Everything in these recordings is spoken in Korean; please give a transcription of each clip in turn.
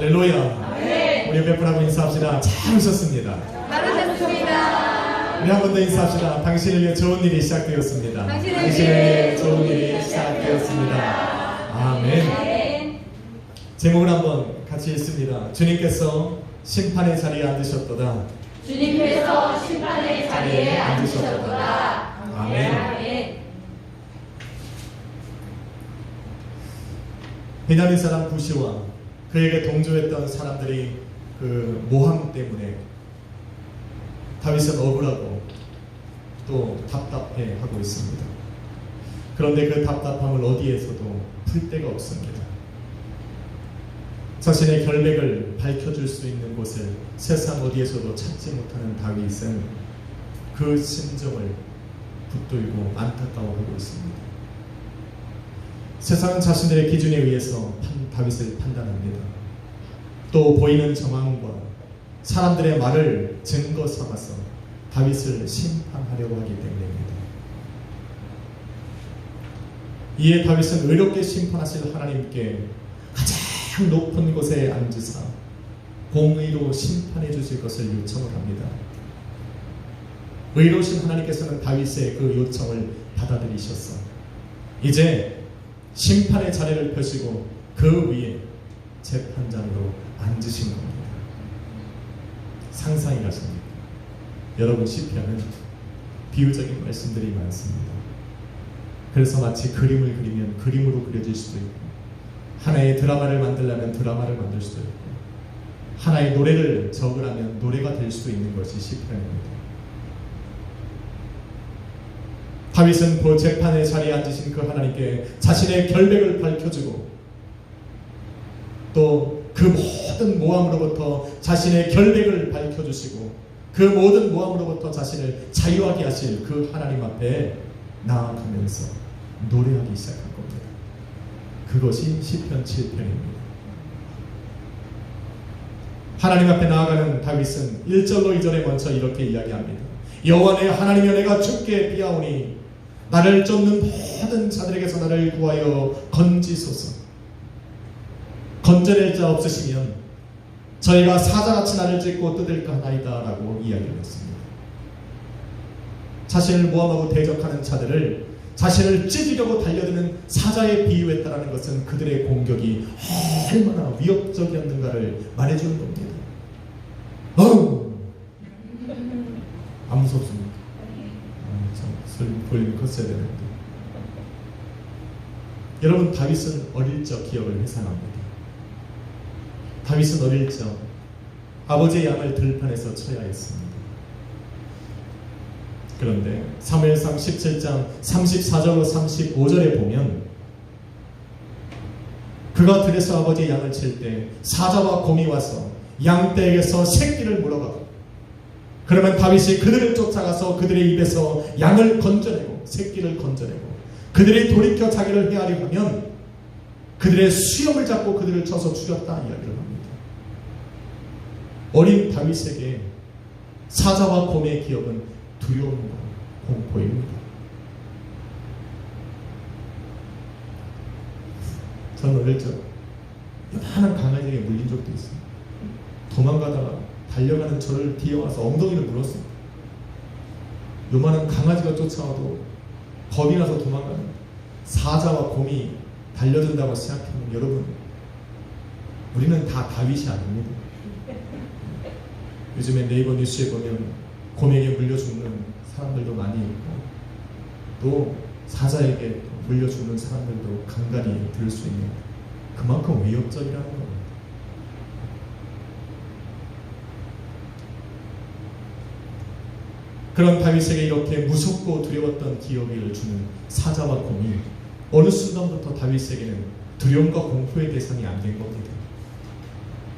할렐루야. 네. 우리 베풀하고 인사합시다. 잘 오셨습니다. 잘하셨습니다. 우리 한 번 더 인사합시다. 당신을 위해 좋은 일이 시작되었습니다. 당신을 위해 좋은 일이 시작되었습니다. 아멘. 제목을 한번 같이 읽습니다. 주님께서 심판의 자리에 앉으셨도다. 주님께서 심판의 자리에 앉으셨도다. 아멘. 베냐민 사람 구시와 그에게 동조했던 사람들이 그 모함 때문에 다윗은 억울하고 또 답답해하고 있습니다. 그런데 그 답답함을 어디에서도 풀 데가 없습니다. 자신의 결백을 밝혀줄 수 있는 곳을 세상 어디에서도 찾지 못하는 다윗은 그 심정을 붙들고 안타까워하고 있습니다. 세상은 자신들의 기준에 의해서 다윗을 판단합니다. 또 보이는 정황과 사람들의 말을 증거 삼아서 다윗을 심판하려고 하기 때문입니다. 이에 다윗은 의롭게 심판하실 하나님께 가장 높은 곳에 앉으사 공의로 심판해 주실 것을 요청을 합니다. 의로우신 하나님께서는 다윗의 그 요청을 받아들이셨어 이제 심판의 자리를 펴시고 그 위에 재판장으로 앉으신 겁니다. 상상이 가십니까? 여러분, 시편은 비유적인 말씀들이 많습니다. 그래서 마치 그림을 그리면 그림으로 그려질 수도 있고, 하나의 드라마를 만들려면 드라마를 만들 수도 있고, 하나의 노래를 적으라면 노래가 될 수도 있는 것이 시편입니다. 다윗은 그 재판의 자리에 앉으신 그 하나님께 자신의 결백을 밝혀주고 또 그 모든 모함으로부터 자신의 결백을 밝혀주시고 그 모든 모함으로부터 자신을 자유하게 하실 그 하나님 앞에 나아가면서 노래하기 시작한 겁니다. 그것이 시편 7편입니다. 하나님 앞에 나아가는 다윗은 1절로 2절에 먼저 이렇게 이야기합니다. 여호와 내 하나님이여, 내가 주께 비하오니 나를 쫓는 모든 자들에게서 나를 구하여 건지소서. 건져낼 자 없으시면 저희가 사자같이 나를 찢고 뜯을까 하나이다 라고 이야기를 했습니다. 자신을 모함하고 대적하는 자들을 자신을 찢으려고 달려드는 사자에 비유했다는 것은 그들의 공격이 얼마나 위협적이었는가를 말해주는 겁니다. 안 무섭습니까? 참 볼륨이 컸어야 되는데. 여러분, 다윗은 어릴 적 기억을 회상합니다. 다윗은 어릴 적 아버지의 양을 들판에서 쳐야 했습니다. 그런데 사무엘상 17장 34절로 35절에 보면 그가 들에서 아버지의 양을 칠 때 사자와 곰이 와서 양떼에게서 새끼를 물어가고, 그러면 다윗이 그들을 쫓아가서 그들의 입에서 양을 건져내고 새끼를 건져내고 그들이 돌이켜 자기를 헤아려 하면 그들의 수염을 잡고 그들을 쳐서 죽였다 이야기를 합니다. 어린 다윗에게 사자와 곰의 기억은 두려움과 공포입니다. 저는 어릴 적 요만한 강아지에게 물린 적도 있어요. 도망가다가 달려가는 저를 뒤에 와서 엉덩이를 물었습니다. 요만한 강아지가 쫓아와도 겁이 나서 도망가는 사자와 곰이 달려든다고 생각하면 여러분, 우리는 다 다윗이 아닙니다. 요즘에 네이버 뉴스에 보면 곰에게 물려 죽는 사람들도 많이 있고 또 사자에게 물려 죽는 사람들도 간간히 들을 수 있는, 그만큼 위협적이라는 겁니다. 그런 다윗에게 이렇게 무섭고 두려웠던 기억을 주는 사자와 곰이 어느 순간부터 다윗에게는 두려움과 공포의 대상이 안 된 겁니다.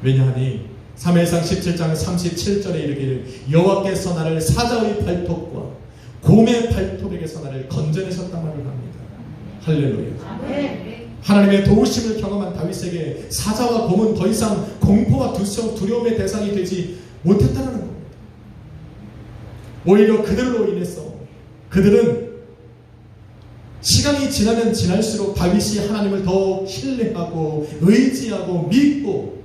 왜냐하니 사무엘상 17장 37절에 이르기를 여호와께서 나를 사자의 발톱과 곰의 발톱에게서 나를 건져내셨다 말을 합니다. 할렐루야. 하나님의 도우심을 경험한 다윗에게 사자와 곰은 더 이상 공포와 두려움의 대상이 되지 못했다는 겁니다. 오히려 그들로 인해서 그들은 시간이 지나면 지날수록 다윗이 하나님을 더 신뢰하고 의지하고 믿고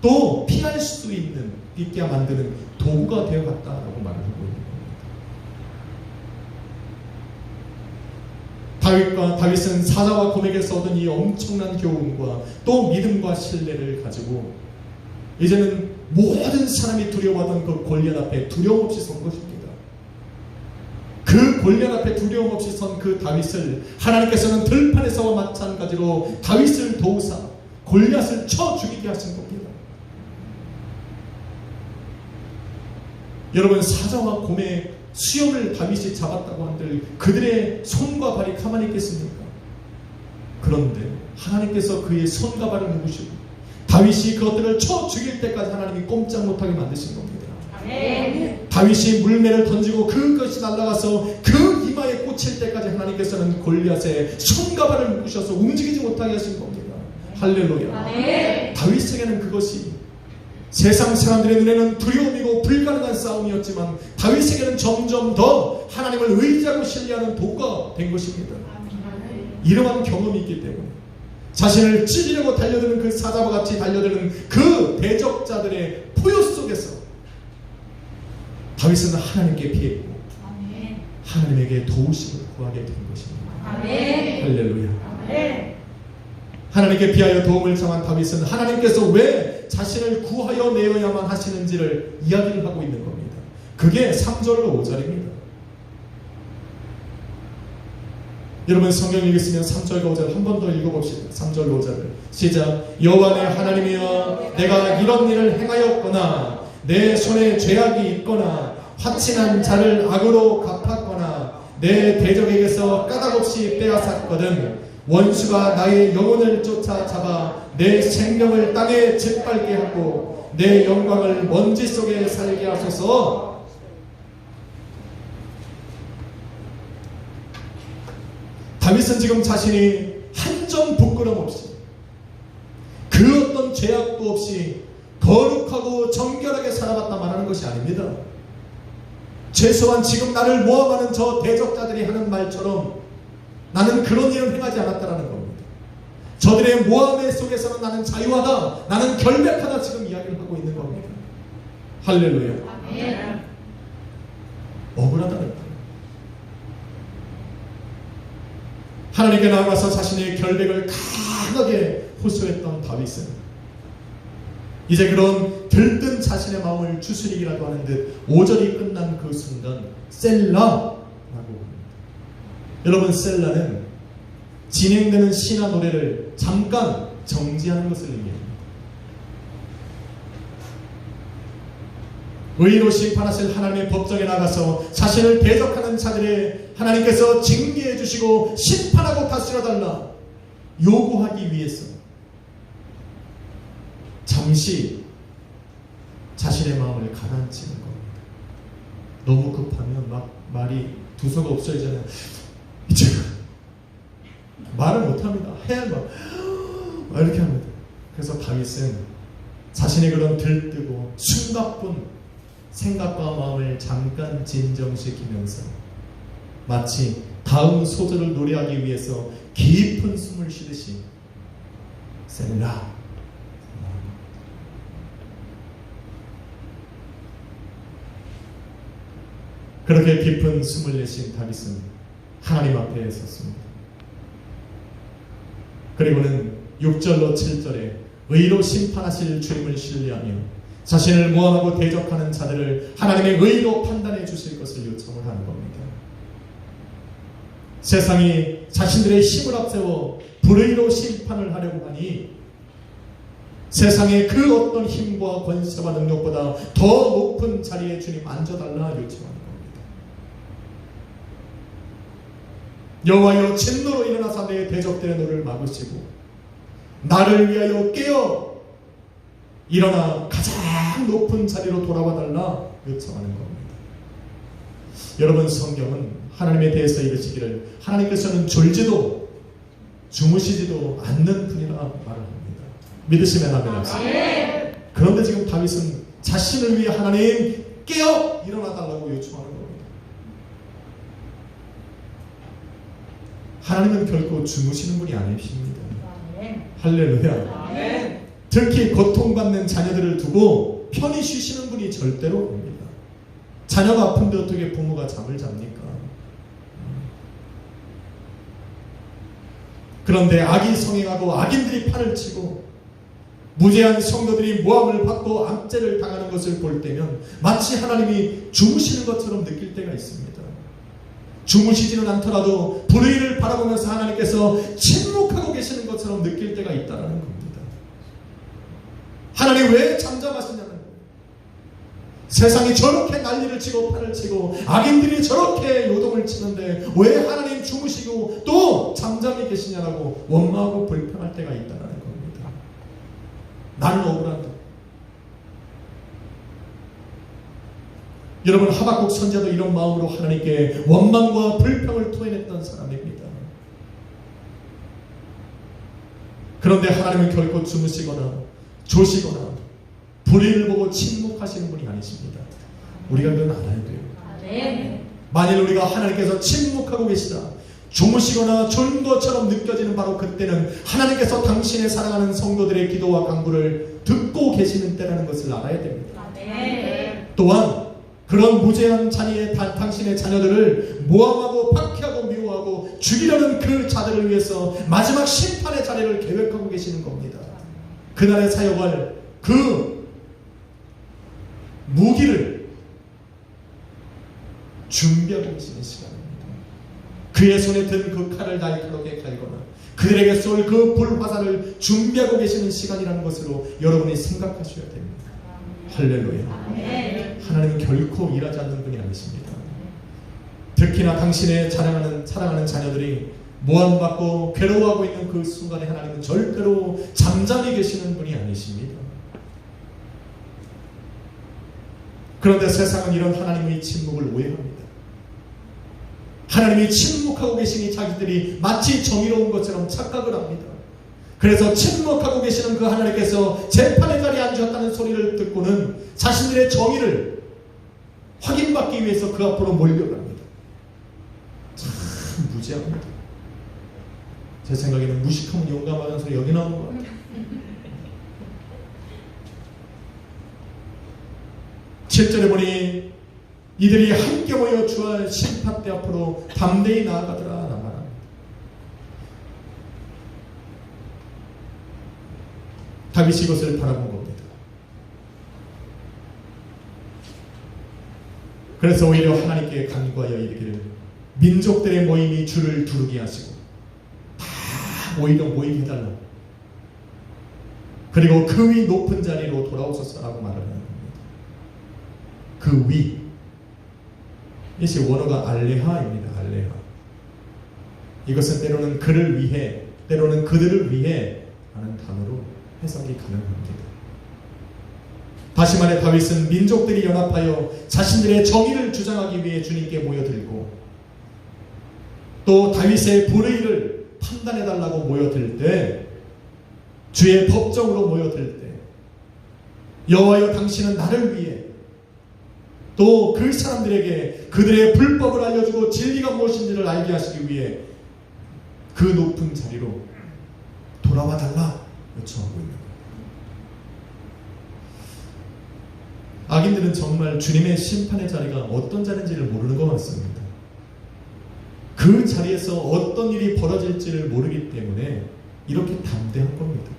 또 피할 수 있게 만드는 도구가 되어갔다라고 말을 하고 있는 겁니다. 다윗은 사자와 곰에게서 얻은 이 엄청난 교훈과 또 믿음과 신뢰를 가지고 이제는 모든 사람이 두려워하던 그 골리앗 앞에 두려움 없이 선 것입니다. 그 골리앗 앞에 두려움 없이 선 그 다윗을 하나님께서는 들판에서와 마찬가지로 다윗을 도우사 골리앗을 쳐 죽이게 하신 겁니다. 여러분, 사자와 곰의 수염을 다윗이 잡았다고 한들 그들의 손과 발이 가만히 있겠습니까? 그런데 하나님께서 그의 손과 발을 묶으시고 다윗이 그것들을 쳐 죽일 때까지 하나님이 꼼짝 못하게 만드신 겁니다. 아멘. 다윗이 물매를 던지고 그것이 날아가서 그 이마에 꽂힐 때까지 하나님께서는 골리앗의 손과 발을 묶으셔서 움직이지 못하게 하신 겁니다. 할렐루야. 아멘. 다윗에게는 그것이 세상 사람들의 눈에는 두려움이고 불가능한 싸움이었지만 다윗에게는 점점 더 하나님을 의지하고 신뢰하는 도구가 된 것입니다. 이러한 경험이 있기 때문에 자신을 찢으려고 달려드는 그 사자와 같이 달려드는 그 대적자들의 포효 속에서 다윗은 하나님께 피했고 하나님에게 도우심을 구하게 된 것입니다. 아멘. 할렐루야. 아멘. 하나님께 피하여 도움을 청한 다윗은 하나님께서 왜 자신을 구하여 내어야만 하시는지를 이야기를 하고 있는 겁니다. 그게 3절로 5절입니다. 여러분, 성경 읽으시면 3절과 5절 한 번 더 읽어봅시다. 3절로 5절을 시작. 여호와 내 하나님이여, 내가 이런 일을 행하였거나 내 손에 죄악이 있거나 화친한 자를 악으로 갚았거나 내 대적에게서 까닭없이 빼앗았거든 원수가 나의 영혼을 쫓아잡아 내 생명을 땅에 짓밟게 하고 내 영광을 먼지 속에 살게 하소서. 다윗은 지금 자신이 한 점 부끄럼 없이 그 어떤 죄악도 없이 거룩하고 정결하게 살아갔다 말하는 것이 아닙니다. 최소한 지금 나를 모함하는 저 대적자들이 하는 말처럼 나는 그런 일을 행하지 않았다라는 겁니다. 저들의 모함의 속에서는 나는 자유하다, 나는 결백하다 지금 이야기를 하고 있는 겁니다. 할렐루야. 아멘. 억울하다는 거예요. 하나님께 나아가서 자신의 결백을 강하게 호소했던 다윗은 이제 그런 들뜬 자신의 마음을 추스리기라도 하는 듯 5절이 끝난 그 순간 셀라라고 합니다. 여러분, 셀라는 진행되는 시나 노래를 잠깐 정지하는 것을 의미합니다. 의로 심판하실 하나님의 법정에 나가서 자신을 대적하는 자들의 하나님께서 징계해 주시고 심판하고 다스려 달라 요구하기 위해서 잠시 자신의 마음을 가라앉히는 겁니다. 너무 급하면 막 말이 두서가 없어지잖아요. 이제 말을 못합니다. 해야 막 이렇게 합니다. 그래서 다윗은 자신의 그런 들뜨고 숨가쁜 생각과 마음을 잠깐 진정시키면서 마치 다음 소절을 노래하기 위해서 깊은 숨을 쉬듯이 셀라, 그렇게 깊은 숨을 내쉰 다윗은 하나님 앞에 섰습니다. 그리고는 6절로 7절에 의로 심판하실 주님을 신뢰하며 자신을 모함하고 대적하는 자들을 하나님의 의로 판단해 주실 것을 요청을 하는 겁니다. 세상이 자신들의 힘을 앞세워 불의로 심판을 하려고 하니 세상의 그 어떤 힘과 권세와 능력보다 더 높은 자리에 주님 앉아달라 요청하는 겁니다. 여호와여, 진노로 일어나사 내 대적들의 노를 막으시고 나를 위하여 깨어 일어나 가장 높은 자리로 돌아와 달라 요청하는 겁니다. 여러분, 성경은 하나님에 대해서 이르시기를 하나님께서는 졸지도 주무시지도 않는 분이라 말을 합니다. 믿으시면 아멘 하세요. 그런데 지금 다윗은 자신을 위해 하나님 깨어 일어나 달라고 요청하는 겁니다. 하나님은 결코 주무시는 분이 아니십니다. 할렐루야. 특히 고통받는 자녀들을 두고 편히 쉬시는 분이 절대로 없습니다. 자녀가 아픈데 어떻게 부모가 잠을 잡니까? 그런데 악이 성행하고 악인들이 판을 치고 무죄한 성도들이 모함을 받고 압제를 당하는 것을 볼 때면 마치 하나님이 주무시는 것처럼 느낄 때가 있습니다. 주무시지는 않더라도 불의를 바라보면서 하나님께서 침묵하고 계시는 것처럼 느낄 때가 있다는 겁니다. 하나님 왜 잠잠하시냐는 거예요. 세상이 저렇게 난리를 치고 판을 치고 악인들이 저렇게 요동을 치는데 왜 하나님 주무시고 또 잠잠히 계시냐라고 원망하고 불평할 때가 있다는 겁니다. 나는 억울한다. 여러분, 하박국 선지자도 이런 마음으로 하나님께 원망과 불평을 토해냈던 사람입니다. 그런데 하나님은 결코 주무시거나 조시거나 불의를 보고 침묵하시는 분이 아니십니다. 우리가 그건 알아야 돼요. 만일 우리가 하나님께서 침묵하고 계시다, 주무시거나 졸은 것처럼 느껴지는 바로 그때는 하나님께서 당신의 사랑하는 성도들의 기도와 간구를 듣고 계시는 때라는 것을 알아야 됩니다. 또한 그런 무죄한 당신의 자녀들을 모함하고 박해하고 미워하고 죽이려는 그 자들을 위해서 마지막 심판의 자리를 계획하고 계시는 겁니다. 그날에 사용할 그 무기를 준비하고 계시는 시간입니다. 그의 손에 든 그 칼을 날카롭게 갈거나 그들에게 쏠 그 불화살을 준비하고 계시는 시간이라는 것으로 여러분이 생각하셔야 됩니다. 할렐루야. 하나님은 결코 일하지 않는 분이 아니십니다. 특히나 당신의 사랑하는 자녀들이 모함받고 괴로워하고 있는 그 순간에 하나님은 절대로 잠잠히 계시는 분이 아니십니다. 그런데 세상은 이런 하나님의 침묵을 오해합니다. 하나님이 침묵하고 계시니 자기들이 마치 정의로운 것처럼 착각을 합니다. 그래서 침묵하고 계시는 그 하나님께서 재판의 자리에 앉으셨다는 소리를 듣고는 자신들의 정의를 확인받기 위해서 그 앞으로 몰려갑니다. 참 무지합니다. 제 생각에는 무식하면 용감하다는 소리 여기 나오는 것 같아요. 7절에 보니 이들이 함께 모여 주할 심판대 앞으로 담대히 나아가더라 말합니다. 다윗이 이것을 바라본 겁니다. 그래서 오히려 하나님께 간구하여 이르기를 민족들의 모임이 주를 두르게 하시고 다 오히려 모이게 해달라. 그리고 그 위 높은 자리로 돌아오소서라고 말을 하는 겁니다. 그 위, 이것이 원어가 알레하입니다. 알레하. 이것은 때로는 그를 위해, 때로는 그들을 위해 하는 단어로 해석이 가능합니다. 다시 말해 다윗은 민족들이 연합하여 자신들의 정의를 주장하기 위해 주님께 모여들고 또 다윗의 불의를 판단해달라고 모여들 때, 주의 법정으로 모여들 때 여호와여 당신은 나를 위해 또 그 사람들에게 그들의 불법을 알려주고 진리가 무엇인지를 알게 하시기 위해 그 높은 자리로 돌아와 달라 요청하고 있는 거예요. 악인들은 정말 주님의 심판의 자리가 어떤 자리인지를 모르는 것 같습니다. 그 자리에서 어떤 일이 벌어질지를 모르기 때문에 이렇게 담대한 겁니다.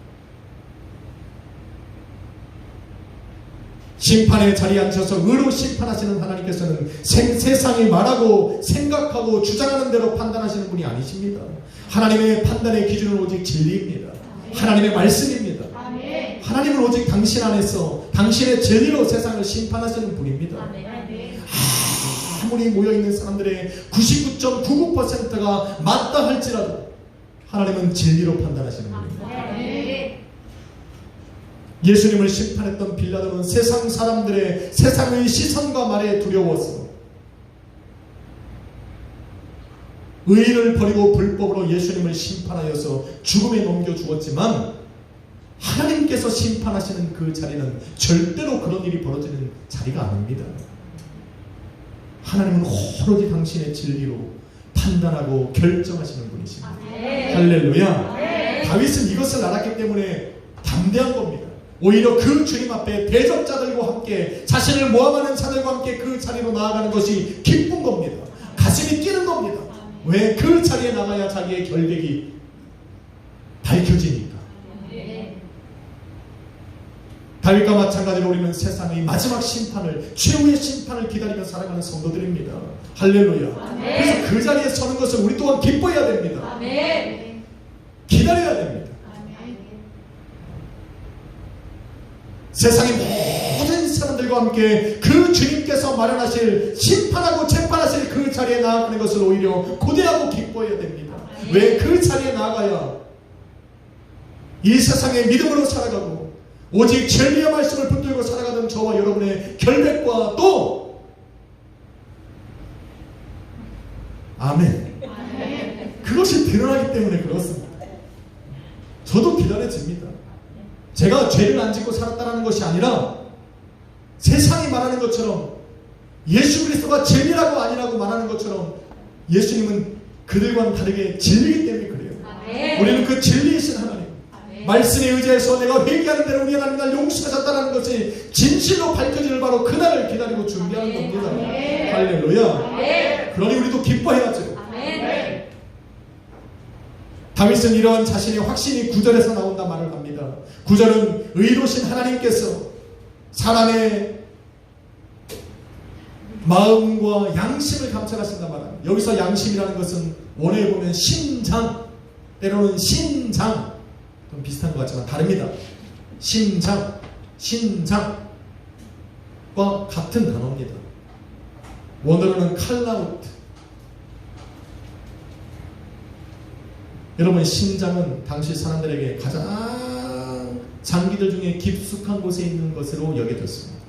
심판의 자리에 앉혀서 의로 심판하시는 하나님께서는 세상이 말하고 생각하고 주장하는 대로 판단하시는 분이 아니십니다. 하나님의 판단의 기준은 오직 진리입니다. 하나님의 말씀입니다. 하나님은 오직 당신 안에서 당신의 진리로 세상을 심판하시는 분입니다. 아무리 모여있는 사람들의 99.99%가 맞다 할지라도 하나님은 진리로 판단하시는 분입니다. 예수님을 심판했던 빌라도는 세상 사람들의 세상의 시선과 말에 두려워서 의를 버리고 불법으로 예수님을 심판하여서 죽음에 넘겨주었지만 하나님께서 심판하시는 그 자리는 절대로 그런 일이 벌어지는 자리가 아닙니다. 하나님은 오로지 당신의 진리로 판단하고 결정하시는 분이십니다. 할렐루야. 다윗은 이것을 알았기 때문에 담대한 겁니다. 오히려 그 주님 앞에 대적자들과 함께 자신을 모함하는 자들과 함께 그 자리로 나아가는 것이 기쁜 겁니다. 가슴이 뛰는 겁니다. 왜? 그 자리에 나가야 자기의 결백이 밝혀지니까. 다윗과 마찬가지로 우리는 세상의 마지막 심판을, 최후의 심판을 기다리며 살아가는 성도들입니다. 할렐루야. 그래서 그 자리에 서는 것을 우리 또한 기뻐해야 됩니다. 기다려야 됩니다. 세상의 모든 사람들과 함께 그 주님께서 마련하실, 심판하고 재판하실 그 자리에 나아가는 것을 오히려 고대하고 기뻐해야 됩니다. 왜? 그 자리에 나아가야 이 세상에 믿음으로 살아가고 오직 진리의 말씀을 붙들고 살아가는 저와 여러분의 결백과 또 아멘, 그것이 드러나기 때문에 그렇습니다. 저도 기다려집니다. 제가 죄를 안 짓고 살았다는 것이 아니라 세상이 말하는 것처럼, 예수 그리스도가 진리라고 아니라고 말하는 것처럼 예수님은 그들과는 다르게 진리이기 때문에 그래요. 우리는 그 진리이신 하나님, 말씀에 의지해서 내가 회개하는 대로 우리 하나님 날 용서하셨다는 것이 진실로 밝혀지는 바로 그날을 기다리고 준비하는 겁니다. 할렐루야. 그러니 우리도 기뻐해야죠. 다윗은 이러한 자신의 확신이 9절에서 나온다 말을 합니다. 9절은 의로우신 하나님께서 사람의 마음과 양심을 감찰하신다 말합니다. 여기서 양심이라는 것은 원어에 보면 심장, 때로는 신장, 좀 비슷한 것 같지만 다릅니다. 심장, 신장과 같은 단어입니다. 원어로는 칼라우트. 여러분, 심장은 당시 사람들에게 가장 장기들 중에 깊숙한 곳에 있는 것으로 여겨졌습니다.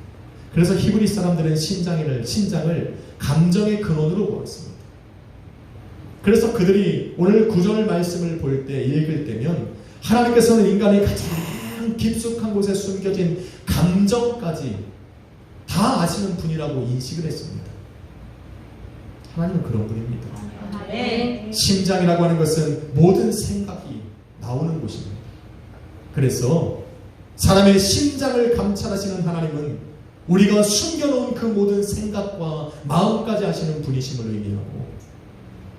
그래서 히브리 사람들은 심장을 감정의 근원으로 보았습니다. 그래서 그들이 오늘 구절 말씀을 볼 때, 읽을 때면 하나님께서는 인간의 가장 깊숙한 곳에 숨겨진 감정까지 다 아시는 분이라고 인식을 했습니다. 하나님은 그런 분입니다. 심장이라고 하는 것은 모든 생각이 나오는 곳입니다. 그래서 사람의 심장을 감찰하시는 하나님은 우리가 숨겨놓은 그 모든 생각과 마음까지 아시는 분이심을 의미하고,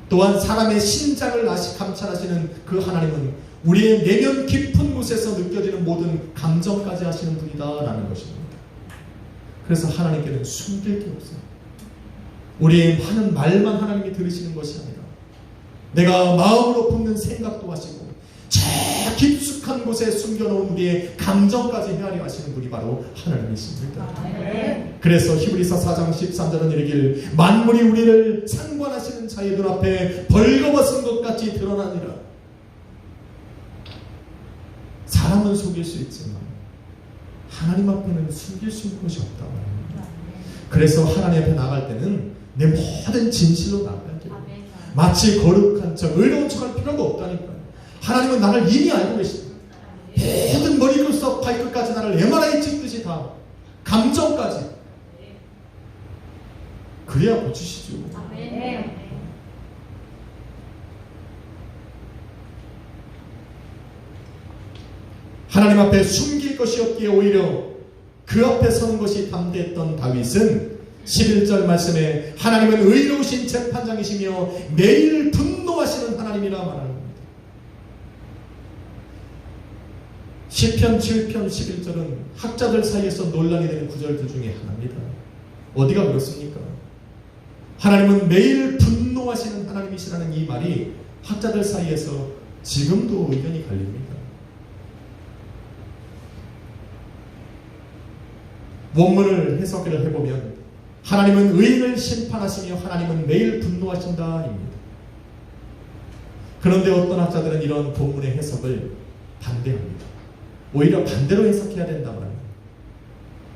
또한 사람의 심장을 감찰하시는 그 하나님은 우리의 내면 깊은 곳에서 느껴지는 모든 감정까지 아시는 분이다라는 것입니다. 그래서 하나님께는 숨길 게 없어요. 우리의 하는 말만 하나님이 들으시는 것이 아니라 내가 마음으로 품는 생각도 하시고 저 깊숙한 곳에 숨겨놓은 우리의 감정까지 헤아려 하시는 분이 바로 하나님이십니다. 그래서 히브리서 4장 13절은 이르길 만물이 우리를 상관하시는 자의 눈앞에 벌거벗은 것 같이 드러나니라. 사람은 속일 수 있지만 하나님 앞에는 숨길 수 있는 것이 없다고 합니다. 그래서 하나님 앞에 나갈 때는 내 모든 진실로 나가야 돼요. 마치 거룩한 척, 의로운 척 할 필요가 없다니까요. 하나님은 나를 이미 알고 계십니다. 모든 머리끝부터 발끝까지 나를 MRI 찍듯이 다, 감정까지. 그래야 고치시죠. 하나님 앞에 숨길 것이 없기에 오히려 그 앞에 서는 것이 담대했던 다윗은 11절 말씀에 하나님은 의로우신 재판장이시며 매일 분노하시는 하나님이라 말합니다. 시편 7편 11절은 학자들 사이에서 논란이 되는 구절들 중에 하나입니다. 어디가 그렇습니까? 하나님은 매일 분노하시는 하나님이시라는 이 말이 학자들 사이에서 지금도 의견이 갈립니다. 원문을 해석을 해보면 하나님은 의인을 심판하시며 하나님은 매일 분노하신다입니다. 그런데 어떤 학자들은 이런 본문의 해석을 반대합니다. 오히려 반대로 해석해야 된다고 합니다.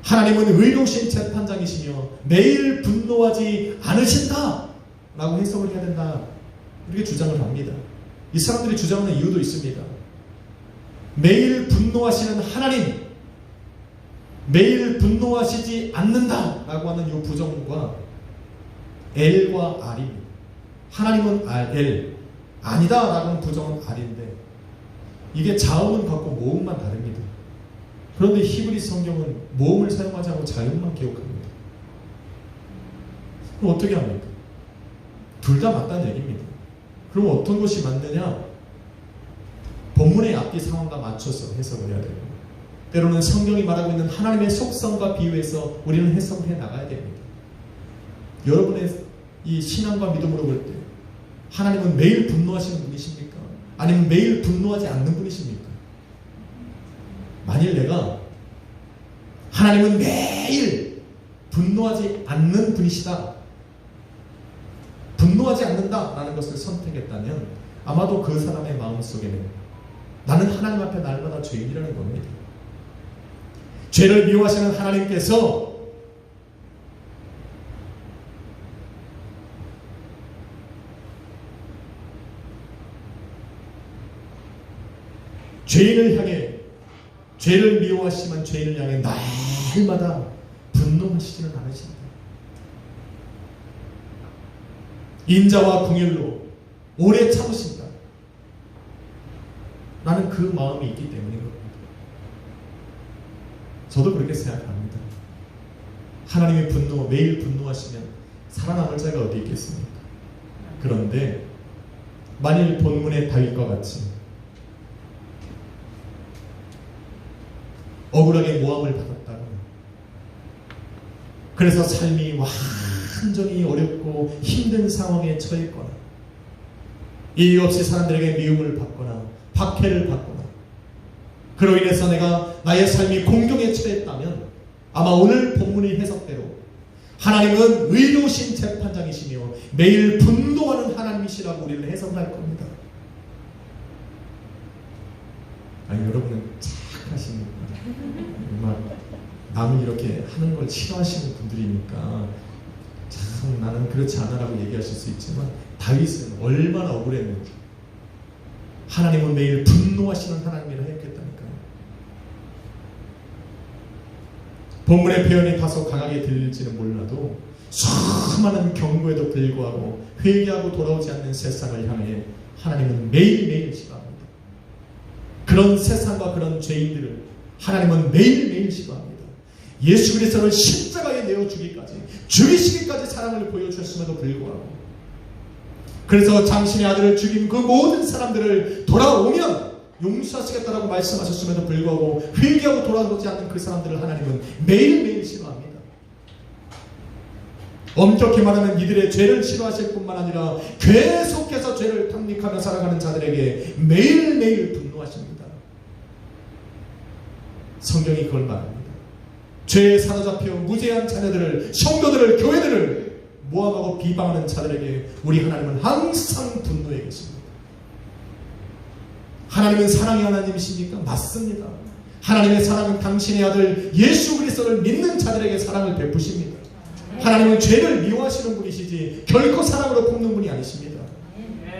하나님은 의로우신 재판장이시며 매일 분노하지 않으신다 라고 해석을 해야 된다, 이렇게 주장을 합니다. 이 사람들이 주장하는 이유도 있습니다. 매일 분노하시는 하나님, 매일 분노하시지 않는다 라고 하는 이 부정과 L과 R입니다. 하나님은 L, 아니다 라고 하는 부정은 R인데 이게 자음은 같고 모음만 다릅니다. 그런데 히브리 성경은 모음을 사용하지 않고 자음만 기록합니다. 그럼 어떻게 합니까? 둘 다 맞다는 얘기입니다. 그럼 어떤 것이 맞느냐? 본문의 앞뒤 상황과 맞춰서 해석을 해야 됩니다. 때로는 성경이 말하고 있는 하나님의 속성과 비유해서 우리는 해석을 해 나가야 됩니다. 여러분의 이 신앙과 믿음으로 볼 때 하나님은 매일 분노하시는 분이십니까? 아니면 매일 분노하지 않는 분이십니까? 만일 내가 하나님은 매일 분노하지 않는 분이시다, 분노하지 않는다라는 것을 선택했다면 아마도 그 사람의 마음속에는 나는 하나님 앞에 날마다 죄인이라는 겁니다. 죄를 미워하시는 하나님께서 죄인을 향해, 죄를 미워하시면 죄인을 향해 날마다 분노하시지는 않으십니다. 인자와 긍휼로 오래 참으신다. 나는 그 마음이 있기 때문인 겁니다. 저도 그렇게 생각합니다. 하나님의 분노, 매일 분노하시면 살아남을 자가 어디 있겠습니까? 그런데 만일 본문의 다윗과 같이 억울하게 모함을 받았다가 그래서 삶이 완전히 어렵고 힘든 상황에 처했거나 이유 없이 사람들에게 미움을 받거나 박해를 받거나 그로 인해서 내가 나의 삶이 공경에 처했다면 아마 오늘 본문의 해석대로 하나님은 의로우신 재판장이시며 매일 분노하는 하나님이시라고 우리를 해석할 겁니다. 아니, 여러분은 착하십니까? 정말 남이 이렇게 하는 걸 싫어하시는 분들이니까 참 나는 그렇지 않아라고 얘기하실 수 있지만 다윗은 얼마나 억울했는지, 하나님은 매일 분노하시는 하나님이라 했겠다니까요. 본문의 표현이 다소 강하게 들릴지는 몰라도 수많은 경고에도 불구하고 회개하고 돌아오지 않는 세상을 향해 하나님은 매일매일 시도합니다. 그런 세상과 그런 죄인들을 하나님은 매일매일 시도합니다. 예수 그리스도를 십자가에 내어 죽이시기까지 사랑을 보여주셨음에도 불구하고, 그래서 당신의 아들을 죽인 그 모든 사람들을 돌아오면 용서하시겠다라고 말씀하셨음에도 불구하고 회개하고 돌아오지 않는 그 사람들을 하나님은 매일매일 싫어합니다. 엄격히 말하면 이들의 죄를 싫어하실 뿐만 아니라 계속해서 죄를 탐닉하며 살아가는 자들에게 매일매일 분노하십니다. 성경이 그걸 말합니다. 죄에 사로잡혀 무죄한 자녀들을, 성도들을, 교회들을 모함하고 비방하는 자들에게 우리 하나님은 항상 분노해 계십니다. 하나님은 사랑의 하나님이십니까? 맞습니다. 하나님의 사랑은 당신의 아들 예수 그리스도를 믿는 자들에게 사랑을 베푸십니다. 하나님은 죄를 미워하시는 분이시지 결코 사랑으로 볶는 분이 아니십니다.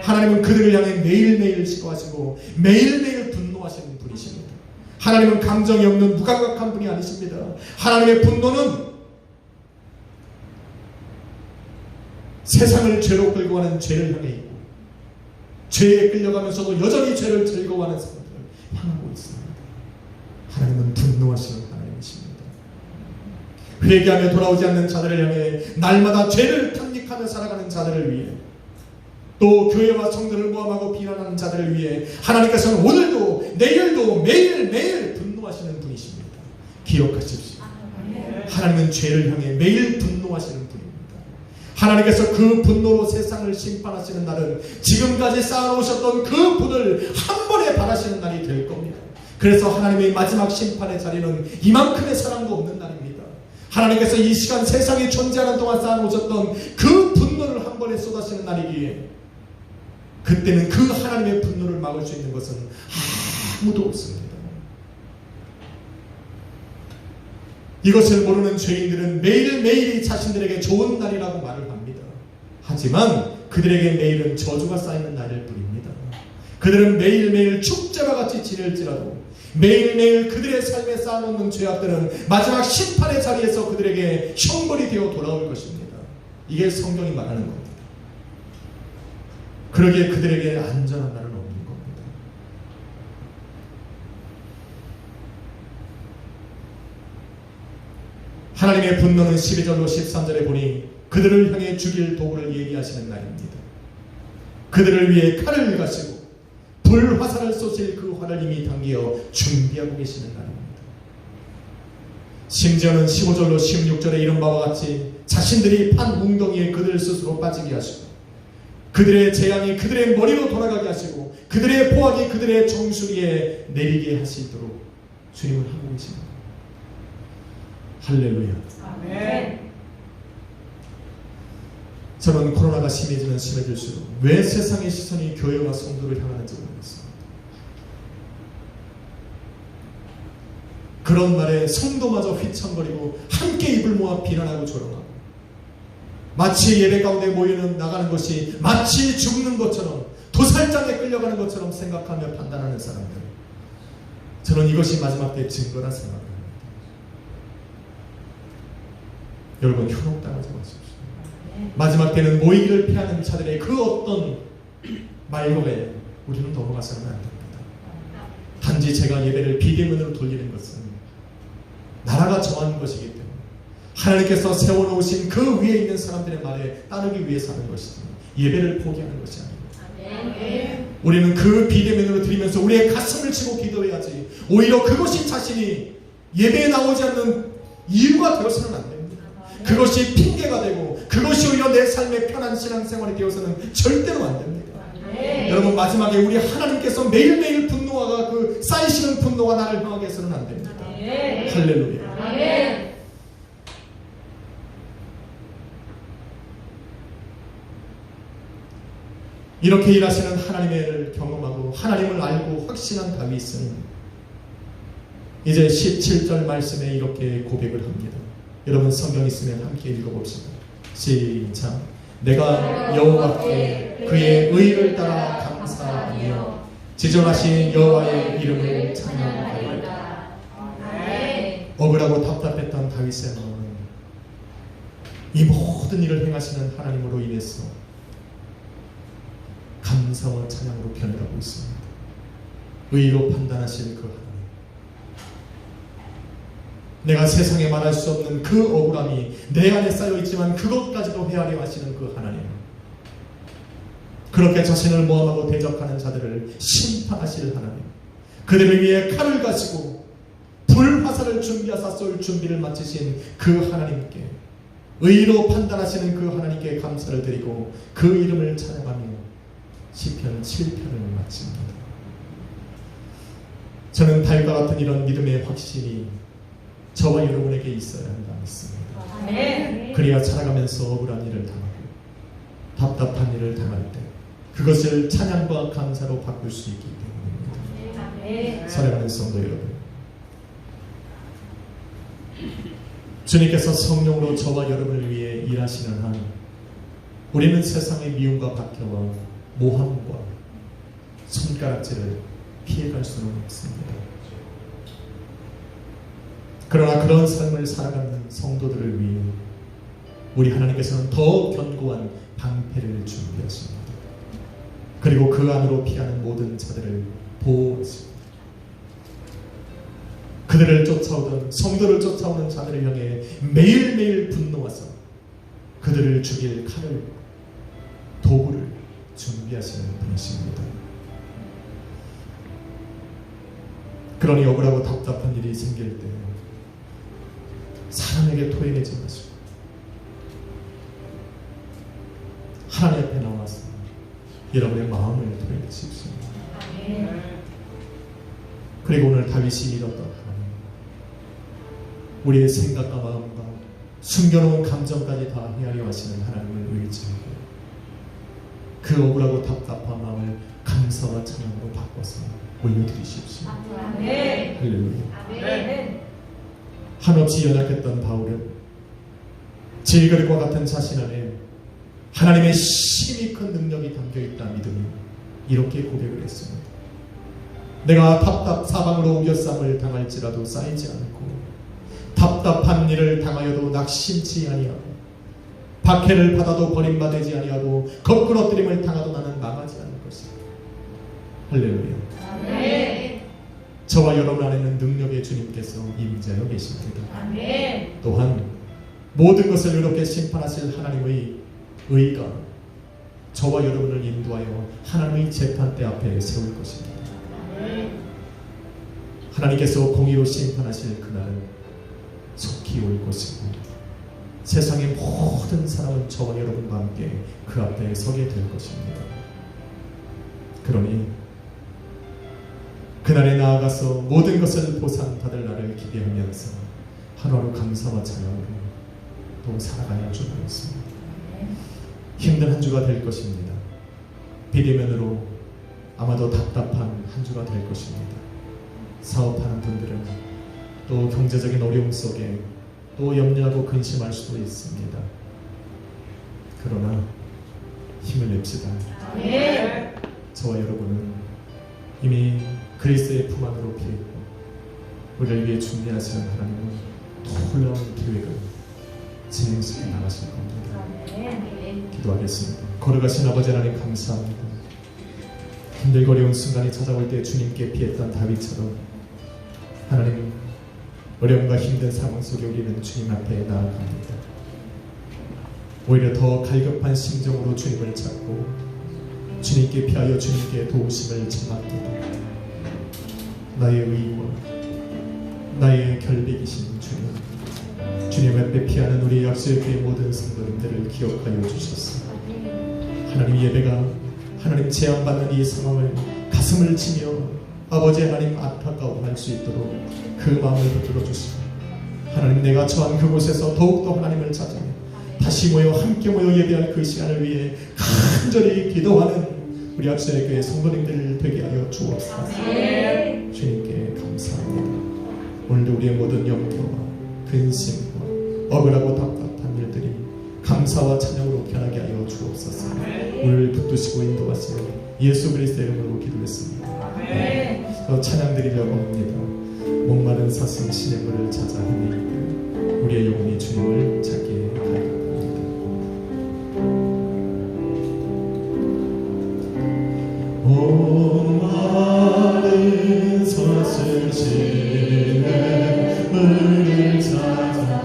하나님은 그들을 향해 매일매일 시도하시고 매일매일 분노하시는 분이십니다. 하나님은 감정이 없는 무감각한 분이 아니십니다. 하나님의 분노는 세상을 죄로 끌고 가는 죄를 향해 있고 죄에 끌려가면서도 여전히 죄를 즐거워하는 사람들을 향하고 있습니다. 하나님은 분노하시는 하나님이십니다. 회개하며 돌아오지 않는 자들을 향해 날마다 죄를 탐닉하며 살아가는 자들을 위해, 또 교회와 성도를 모함하고 비난하는 자들을 위해 하나님께서는 오늘도 내일도 매일매일 분노하시는 분이십니다. 기억하십시오. 하나님은 죄를 향해 매일 분노하시는 분입니다. 하나님께서 그 분노로 세상을 심판하시는 날은 지금까지 쌓아놓으셨던 그 분을 한 번에 바라시는 날이 될 겁니다. 그래서 하나님의 마지막 심판의 자리는 이만큼의 사랑도 없는 날입니다. 하나님께서 이 시간 세상에 존재하는 동안 쌓아놓으셨던 그 분노를 한 번에 쏟아시는 날이기에 그때는 그 하나님의 분노를 막을 수 있는 것은 아무도 없습니다. 이것을 모르는 죄인들은 매일매일이 자신들에게 좋은 날이라고 말을 합니다. 하지만 그들에게 매일은 저주가 쌓이는 날일 뿐입니다. 그들은 매일매일 축제와 같이 지낼지라도 매일매일 그들의 삶에 쌓아놓는 죄악들은 마지막 심판의 자리에서 그들에게 형벌이 되어 돌아올 것입니다. 이게 성경이 말하는 겁니다. 그러기에 그들에게 안전한 날은 없는 겁니다. 하나님의 분노는 12절로 13절에 보니 그들을 향해 죽일 도구를 예비하시는 날입니다. 그들을 위해 칼을 가시고 불화살을 쏘실 그 활을 이미 당겨 준비하고 계시는 날입니다. 심지어는 15절로 16절에 이런 바와 같이 자신들이 판 웅덩이에 그들 스스로 빠지게 하시고 그들의 재앙이 그들의 머리로 돌아가게 하시고 그들의 포악이 그들의 정수리에 내리게 하시도록 주님을 하고 계십니다. 할렐루야. 아멘. 저는 코로나가 심해지면 심해질수록 왜 세상의 시선이 교회와 성도를 향하는지 모르겠습니다. 그런 말에 성도마저 휘청거리고 함께 입을 모아 비난하고 조롱하고 마치 예배 가운데 모이는 나가는 것이 마치 죽는 것처럼 도살장에 끌려가는 것처럼 생각하며 판단하는 사람들, 저는 이것이 마지막 때 증거라 생각합니다. 여러분, 현혹당하지 마십시오. 마지막 때는 모이기를 피하는 자들의 그 어떤 말로에 우리는 넘어가서는 안 됩니다. 단지 제가 예배를 비대면으로 돌리는 것은 나라가 정한 것이기 때문에 하나님께서 세워놓으신 그 위에 있는 사람들의 말에 따르기 위해서 하는 것이지 예배를 포기하는 것이 아닙니다. 우리는 그 비대면으로 드리면서 우리의 가슴을 치고 기도해야지 오히려 그것이 자신이 예배에 나오지 않는 이유가 되어서는 안 됩니다. 그것이 핑계가 되고 그것이 오히려 내 삶의 편한 신앙생활이 되어서는 절대로 안 됩니다. 여러분, 마지막에 우리 하나님께서 매일매일 분노가 그 쌓이시는 분노가 나를 향하게 해서는 안 됩니다. 할렐루야. 이렇게 일하시는 하나님의 애를 경험하고 하나님을 알고 확신한 다윗은 이제 17절 말씀에 이렇게 고백을 합니다. 여러분, 성경 있으면 함께 읽어봅시다. 시작. 내가 여호와께 그의 의를 따라 감사하며 지존하신 여호와의 이름을 찬양하리이다. 억울하고 답답했던 다윗의 마음은 이 모든 일을 행하시는 하나님으로 인해서 감사와 찬양으로 변해가고 있습니다. 의로 판단하실 그 하나님, 내가 세상에 말할 수 없는 그 억울함이 내 안에 쌓여있지만 그것까지도 헤아려 하시는 그 하나님, 그렇게 자신을 모함하고 대적하는 자들을 심판하실 하나님, 그들을 위해 칼을 가시고 불화살을 준비하사 쏠 준비를 마치신 그 하나님께, 의로 판단하시는 그 하나님께 감사를 드리고 그 이름을 찬양하며 시편 7편을 마칩니다. 저는 다윗과 같은 이런 믿음의 확신이 저와 여러분에게 있어야 한다 믿습니다. 그래야 살아가면서 억울한 일을 당하고 답답한 일을 당할 때 그것을 찬양과 감사로 바꿀 수 있기 때문입니다. 사랑하는 성도 여러분, 주님께서 성령으로 저와 여러분을 위해 일하시는 한 우리는 세상의 미움과 박해와 모함과 손가락질을 피해갈 수는 없습니다. 그러나 그런 삶을 살아가는 성도들을 위해 우리 하나님께서는 더 견고한 방패를 준비하십니다. 그리고 그 안으로 피하는 모든 자들을 보호하십니다. 그들을 쫓아오던 성도를 쫓아오는 자들을 향해 매일매일 분노하사 그들을 죽일 칼을, 도구를 준비하시는 분이십니다. 그러니 억울하고 답답한 일이 생길 때 사람에게 토해내지 마시고 하나님 앞에 나와서 여러분의 마음을 토해내십시오. 그리고 오늘 다윗이 믿었던 하나님, 우리의 생각과 마음과 숨겨놓은 감정까지 다 헤아려 하시는 하나님을 의지하고 그 억울하고 답답한 마음을 감사와 찬양으로 바꿔서 올려드리십시오. 할렐루야. 한없이 연약했던 바울은 질그릇과 같은 자신 안에 하나님의 심히 큰 능력이 담겨있다 믿음이 이렇게 고백을 했습니다. 내가 사방으로 옮겨쌈을 당할지라도 쌓이지 않고 답답한 일을 당하여도 낙심치 아니하고 박해를 받아도 버림받지 아니하고 거꾸러뜨림을 당하도 나는 망하지 않을 것이다. 할렐루야. 저와 여러분 안에는 능력의 주님께서 임재하여 계십니다. 아멘. 또한 모든 것을 의롭게 심판하실 하나님의 의가 저와 여러분을 인도하여 하나님의 재판대 앞에 세울 것입니다. 아멘. 하나님께서 공의로 심판하실 그날은 속히 올 것이고 세상의 모든 사람은 저와 여러분과 함께 그 앞에 서게 될 것입니다. 그러니 그날에 나아가서 모든 것을 보상받을 날을 기대하면서 하루하루 감사와 찬양으로 또 살아가야 줄 알았습니다. 힘든 한 주가 될 것입니다. 비대면으로 아마도 답답한 한 주가 될 것입니다. 사업하는 분들은 또 경제적인 어려움 속에 또 염려하고 근심할 수도 있습니다. 그러나 힘을 냅시다. 아멘. 저와 여러분은 이미 그리스도의 품 안으로 피했고 우리를 위해 준비하시는 하나님은 놀라운 계획을 진행시켜 나가실 겁니다. 아멘. 기도하겠습니다. 걸어가신 아버지 하나님 감사합니다. 힘들고 어려운 순간이 찾아올 때 주님께 피했던 다윗처럼 하나님 어려움과 힘든 상황 속에 우리는 주님 앞에 나아갑니다. 오히려 더 갈급한 심정으로 주님을 찾고 주님께 피하여 주님께 도우심을 청합니다. 나의 의와 나의 결백이신 주님, 주님 앞에 피하는 우리 약속의 모든 성도님들을 기억하여 주셨습니다. 하나님 예배가 하나님 제한받는 이 상황을 가슴을 치며 아버지 하나님 안타까워할 수 있도록 그 마음을 붙들어 주시고 하나님 내가 처한 그곳에서 더욱더 하나님을 찾으며 다시 모여 함께 모여 예배할 그 시간을 위해 간절히 기도하는 우리 약속의 교회 성도님들 되게 하여 주옵소서. 주님께 감사합니다. 오늘도 우리의 모든 염려와 근심과 억울하고 답답한 일들이 감사와 찬양으로 변하게 하여 주옵소서. 우리를 붙드시고 인도하시는 예수 그리스도의 이름으로 기도했습니다. 더 찬양 드리려고 합니다. 목마른 사슴 시냇물을 찾아 헤매이고 우리의 영혼이 주님을 찾기에 갈급합니다. 목마른 사슴 시냇물을 찾아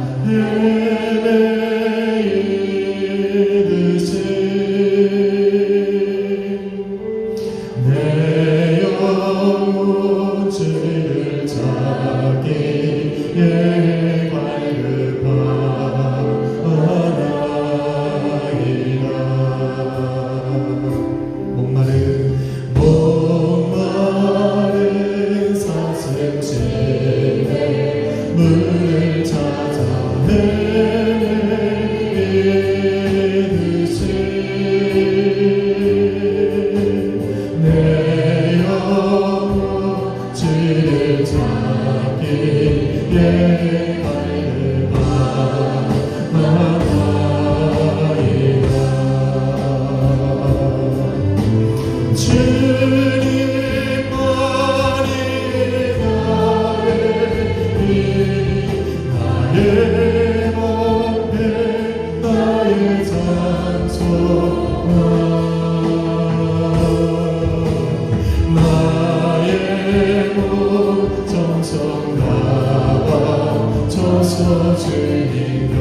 헤매이듯이 내 영혼 주를 찾기에 갈급하나이다. 목마른 사슴 시냇물을 찾아 헤매이듯이 내 영혼 주를 찾기에 갈급하나이다. 주님만이 나의 목배 나의 장소 나의 목 정성 다와 저서 주님도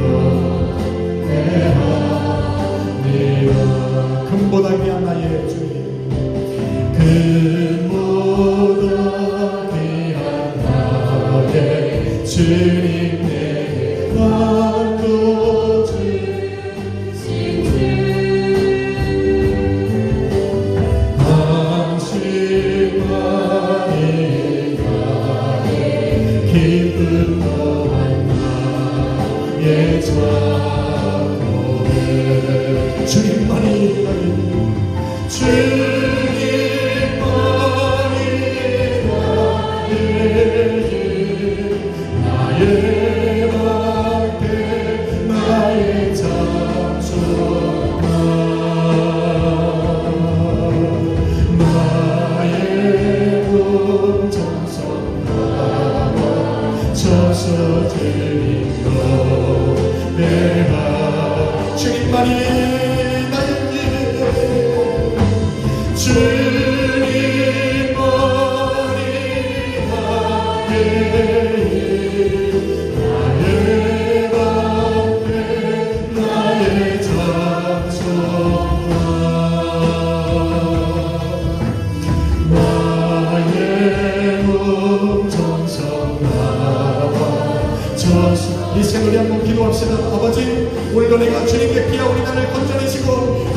대하니라. 금보다 귀한 나의 주님 금보다 귀한 나의 주님 내게 맡겨주신 주 당신만이 나의 기쁨 또한 나의 자고를 주님만이 주님만이 나의 밖에 나의 장소가 나의 돈 정성 나와 저서 드리고 내가 주님만이 나의 길 주님만이 나의 이 새노래 한번 기도합시다. 아버지, 오늘도 내가 주님께 피하오니 나를 건져내시고